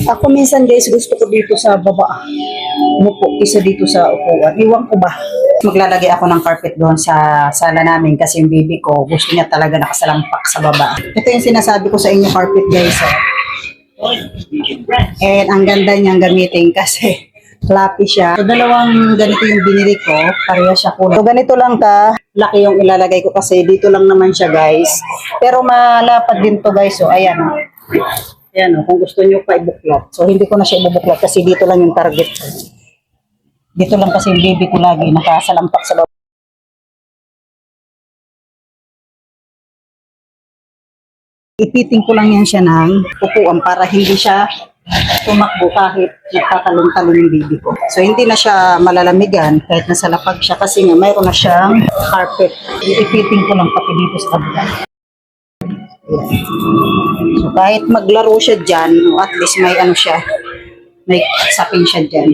Ako minsan guys, gusto ko dito sa baba. Umupo, isa dito sa upuan. Iwan ko ba? Maglalagay ako ng carpet doon sa sala namin kasi yung baby ko, gusto niya talaga nakasalampak sa baba. Ito yung sinasabi ko sa inyo carpet guys. And ang ganda niyang gamitin kasi fluffy siya. So, dalawang ganito yung binili ko. Pareha siya kulay. So, ganito lang laki yung ilalagay ko kasi dito lang naman siya guys. Pero malapad din to guys. So, ayan. Ayan, kung gusto niyo pa ibuklat. So, hindi ko na siya ibubuklat kasi dito lang yung target ko. Dito lang kasi yung baby ko lagi nakasalampak sa baba. Ipiting ko lang yan siya ng upuan para hindi siya tumakbo kahit nagtatalong-talong yung baby ko. So, hindi na siya malalamigan kahit nasa lapag siya kasi nga mayroon na siyang carpet. Ipiting ko lang pati dito sa kabila. So, kahit maglaro siya dyan, at least may ano siya, may sapin siya dyan.